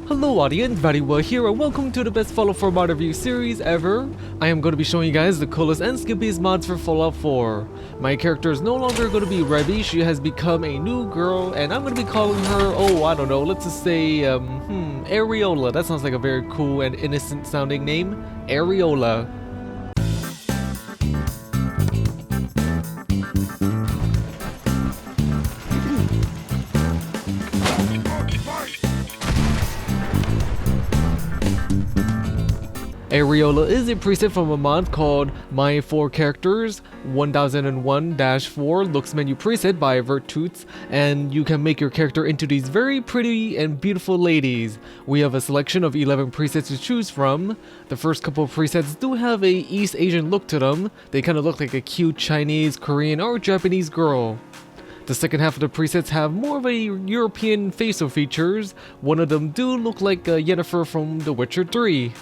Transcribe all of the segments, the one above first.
Hello audience, Vatiwah here and welcome to the best Fallout 4 mod review series ever. I am going to be showing you guys the coolest and skippiest mods for Fallout 4. My character is no longer going to be Rebby, she has become a new girl and I'm going to be calling her, I don't know, let's just say, Areola. That sounds like a very cool and innocent sounding name. Areola. Areola is a preset from a mod called My 4 Characters 1001-4 Looksmenu preset by Virtutes, and you can make your character into these very pretty and beautiful ladies. We have a selection of 11 presets to choose from. The first couple of presets do have a East Asian look to them. They kind of look like a cute Chinese, Korean, or Japanese girl. The second half of the presets have more of a European facial features. One of them do look like Yennefer from The Witcher 3.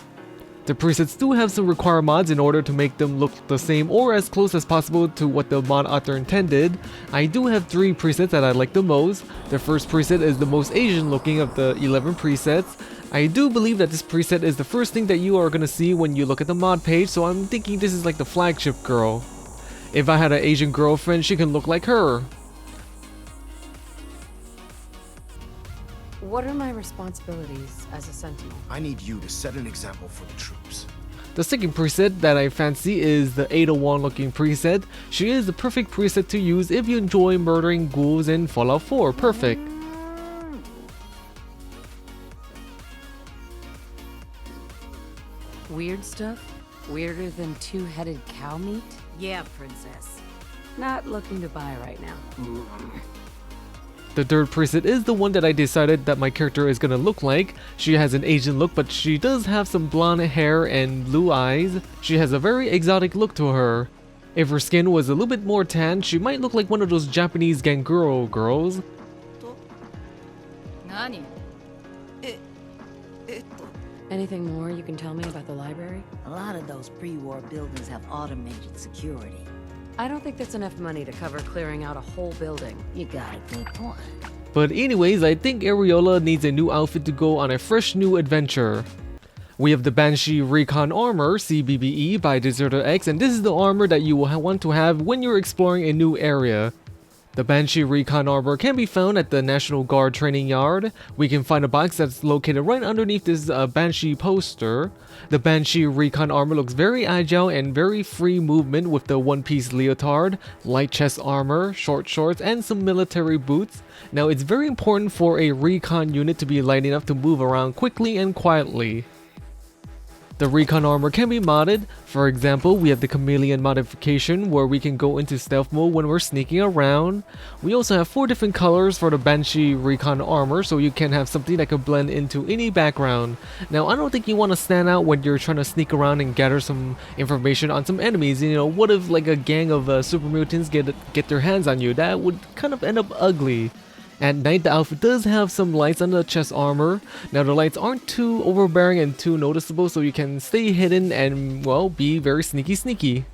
The presets do have some required mods in order to make them look the same or as close as possible to what the mod author intended. I do have 3 presets that I like the most. The first preset is the most Asian looking of the 11 presets. I do believe that this preset is the first thing that you are going to see when you look at the mod page, so I'm thinking this is like the flagship girl. If I had an Asian girlfriend, she can look like her. What are my responsibilities as a sentinel? I need you to set an example for the troops. The second preset that I fancy is the 801 looking preset. She is the perfect preset to use if you enjoy murdering ghouls in Fallout 4. Perfect. Weird stuff? Weirder than two-headed cow meat? Yeah, princess. Not looking to buy right now. The third preset is the one that I decided that my character is gonna look like. She has an Asian look, but she does have some blonde hair and blue eyes. She has a very exotic look to her. If her skin was a little bit more tan, she might look like one of those Japanese Ganguro girls. Anything more you can tell me about the library? A lot of those pre-war buildings have automated security. I don't think that's enough money to cover clearing out a whole building. You got a good point. But anyways, I think Areola needs a new outfit to go on a fresh new adventure. We have the Banshee Recon Armor, CBBE by Deserter X, and this is the armor that you will want to have when you're exploring a new area. The Banshee Recon Armor can be found at the National Guard Training Yard. We can find a box that's located right underneath this Banshee poster. The Banshee Recon Armor looks very agile and very free movement with the one-piece leotard, light chest armor, short shorts, and some military boots. Now it's very important for a recon unit to be light enough to move around quickly and quietly. The Recon Armor can be modded. For example, we have the Chameleon modification where we can go into stealth mode when we're sneaking around. We also have 4 different colors for the Banshee Recon Armor, so you can have something that can blend into any background. Now, I don't think you want to stand out when you're trying to sneak around and gather some information on some enemies. You know, what if like a gang of super mutants get their hands on you? That would kind of end up ugly. At night, the outfit does have some lights on the chest armor. Now the lights aren't too overbearing and too noticeable, so you can stay hidden and, well, be very sneaky.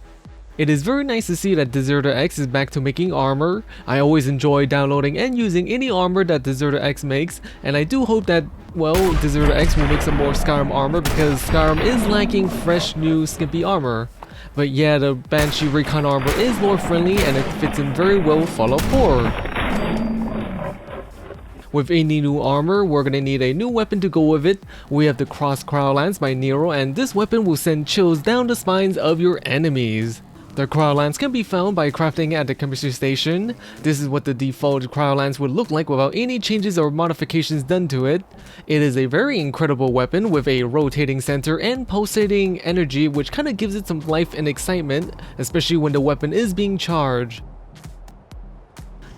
It is very nice to see that Deserter X is back to making armor. I always enjoy downloading and using any armor that Deserter X makes, and I do hope that, well, Deserter X will make some more Skyrim armor because Skyrim is lacking fresh, new, skimpy armor. But yeah, the Banshee Recon Armor is lore friendly and it fits in very well with Fallout 4. With any new armor, we're gonna need a new weapon to go with it. We have the Cryolance by Niero, and this weapon will send chills down the spines of your enemies. The Cryolance can be found by crafting at the chemistry station. This is what the default Cryolance would look like without any changes or modifications done to it. It is a very incredible weapon with a rotating center and pulsating energy, which kind of gives it some life and excitement, especially when the weapon is being charged.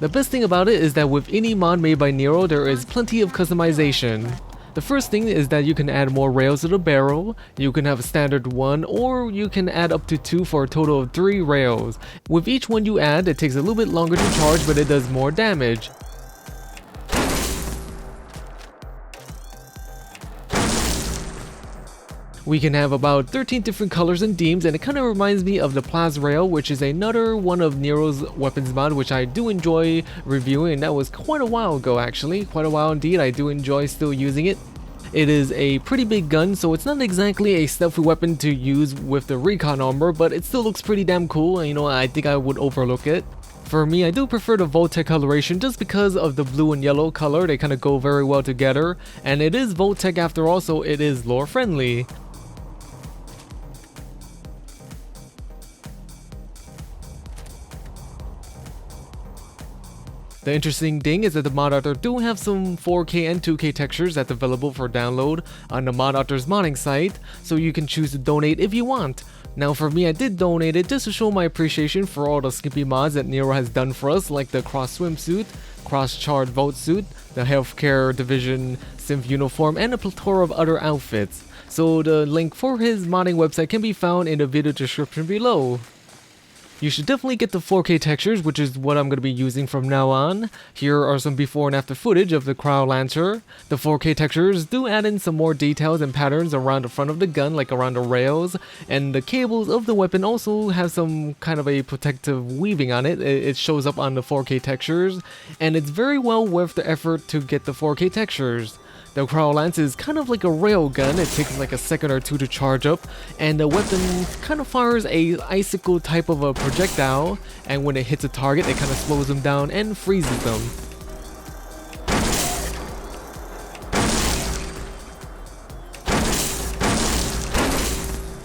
The best thing about it is that with any mod made by Niero, there is plenty of customization. The first thing is that you can add more rails to the barrel. You can have a standard 1, or you can add up to 2 for a total of 3 rails. With each one you add, it takes a little bit longer to charge, but it does more damage. We can have about 13 different colors and themes, and it kind of reminds me of the Plaz Rail, which is another one of Niero's weapons mod, which I do enjoy reviewing, and that was quite a while ago actually. Quite a while indeed. I do enjoy still using it. It is a pretty big gun, so it's not exactly a stealthy weapon to use with the Recon Armor, but it still looks pretty damn cool, and you know, I think I would overlook it. For me, I do prefer the Voltec coloration just because of the blue and yellow color. They kind of go very well together, and it is Voltec after all, so it is lore friendly. The interesting thing is that the mod author do have some 4K and 2K textures that's available for download on the mod author's modding site, so you can choose to donate if you want. Now for me, I did donate it just to show my appreciation for all the skimpy mods that Niero has done for us, like the cross swimsuit, cross charred vote suit, the healthcare division synth uniform, and a plethora of other outfits. So the link for his modding website can be found in the video description below. You should definitely get the 4K textures, which is what I'm going to be using from now on. Here are some before and after footage of the Cryolancer. The 4K textures do add in some more details and patterns around the front of the gun, like around the rails, and the cables of the weapon also have some kind of a protective weaving on it. It shows up on the 4K textures, and it's very well worth the effort to get the 4K textures. The Cryolance is kind of like a rail gun. It takes like a second or two to charge up, and the weapon kind of fires a icicle type of a projectile, and when it hits a target it kind of slows them down and freezes them.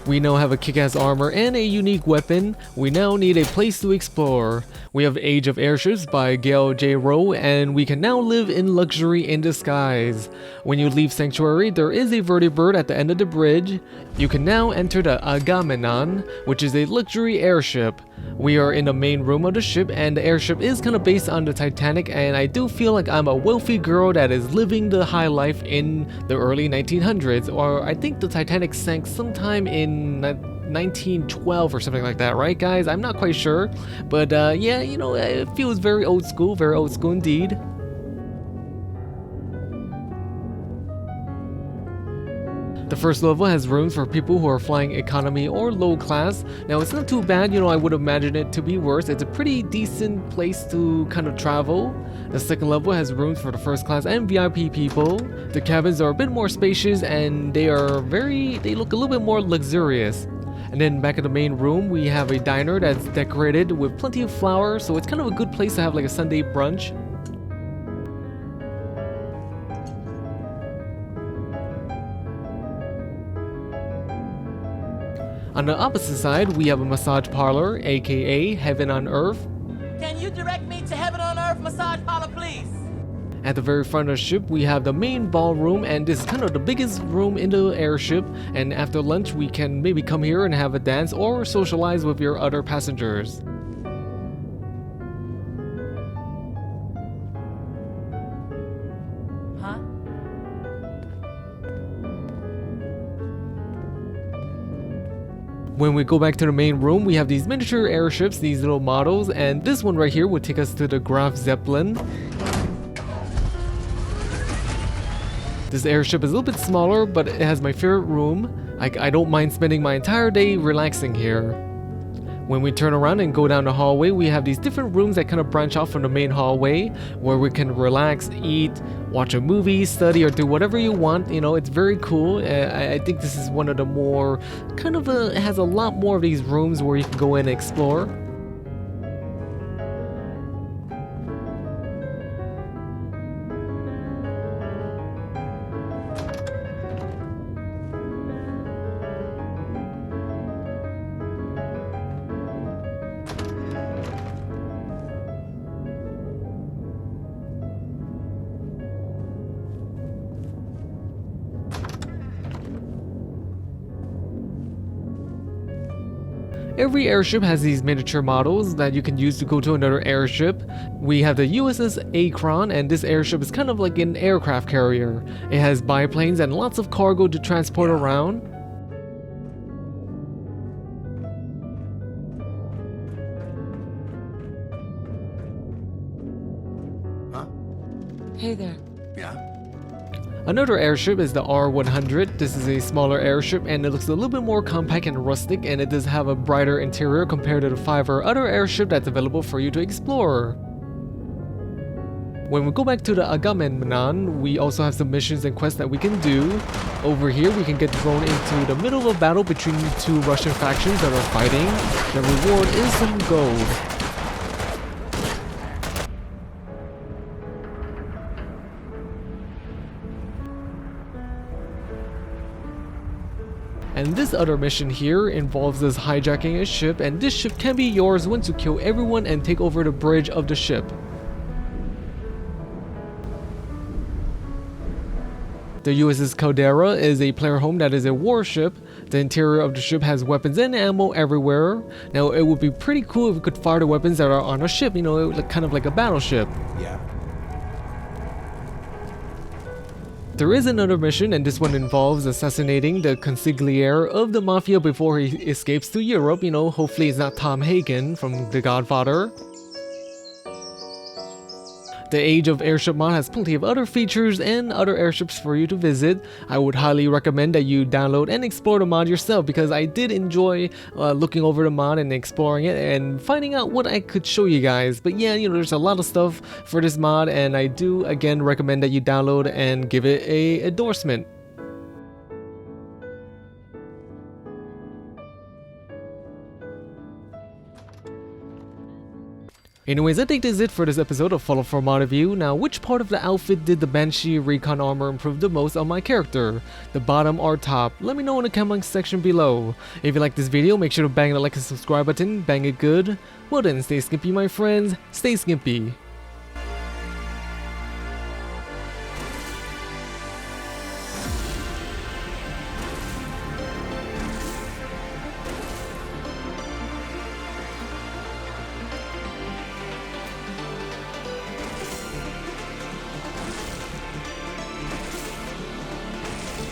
We now have a kick-ass armor and a unique weapon. We now need a place to explore. We have Age of Airships by Galejro, and we can now live in luxury in disguise. When you leave Sanctuary, there is a vertibird at the end of the bridge. You can now enter the Agamenon, which is a luxury airship. We are in the main room of the ship, and the airship is kind of based on the Titanic, and I do feel like I'm a wealthy girl that is living the high life in the early 1900s, or I think the Titanic sank sometime in 1912 or something like that, right guys? I'm not quite sure, but yeah, you know, it feels very old school indeed. The first level has rooms for people who are flying economy or low class. Now it's not too bad, you know, I would imagine it to be worse. It's a pretty decent place to kind of travel. The second level has rooms for the first class and VIP people. The cabins are a bit more spacious, and they look a little bit more luxurious. And then back in the main room, we have a diner that's decorated with plenty of flowers, so it's kind of a good place to have like a Sunday brunch. On the opposite side, we have a massage parlor, aka Heaven on Earth. Can you direct me to Heaven on Earth massage parlor, please? At the very front of the ship, we have the main ballroom, and this is kind of the biggest room in the airship, and after lunch we can maybe come here and have a dance or socialize with your other passengers. Huh? When we go back to the main room, we have these miniature airships, these little models, and this one right here would take us to the Graf Zeppelin. This airship is a little bit smaller, but it has my favorite room. I don't mind spending my entire day relaxing here. When we turn around and go down the hallway, we have these different rooms that kind of branch off from the main hallway, where we can relax, eat, watch a movie, study, or do whatever you want. You know, it's very cool. I think this is one of the more, it has a lot more of these rooms where you can go in and explore. Every airship has these miniature models that you can use to go to another airship. We have the USS Akron, and this airship is kind of like an aircraft carrier. It has biplanes and lots of cargo to transport around. Huh? Hey there. Yeah? Another airship is the R100. This is a smaller airship, and it looks a little bit more compact and rustic, and it does have a brighter interior compared to the 5 or other airship that's available for you to explore. When we go back to the Agamemnon, we also have some missions and quests that we can do. Over here, we can get thrown into the middle of a battle between two Russian factions that are fighting. The reward is some gold. And this other mission here involves us hijacking a ship, and this ship can be yours once you kill everyone and take over the bridge of the ship. The USS Caldera is a player home that is a warship. The interior of the ship has weapons and ammo everywhere. Now it would be pretty cool if we could fire the weapons that are on a ship, you know, kind of like a battleship. Yeah. There is another mission, and this one involves assassinating the consigliere of the Mafia before he escapes to Europe. You know, hopefully it's not Tom Hagen from The Godfather. The Age of Airship mod has plenty of other features and other airships for you to visit. I would highly recommend that you download and explore the mod yourself, because I did enjoy looking over the mod and exploring it and finding out what I could show you guys. But yeah, you know, there's a lot of stuff for this mod, and I do again recommend that you download and give it a endorsement. Anyways, I think that's it for this episode of Follow for Mod Review. Now, which part of the outfit did the Banshee Recon Armor improve the most on my character? The bottom or top? Let me know in the comment section below. If you like this video, make sure to bang the like and subscribe button, bang it good. Well then, stay skimpy my friends, stay skimpy.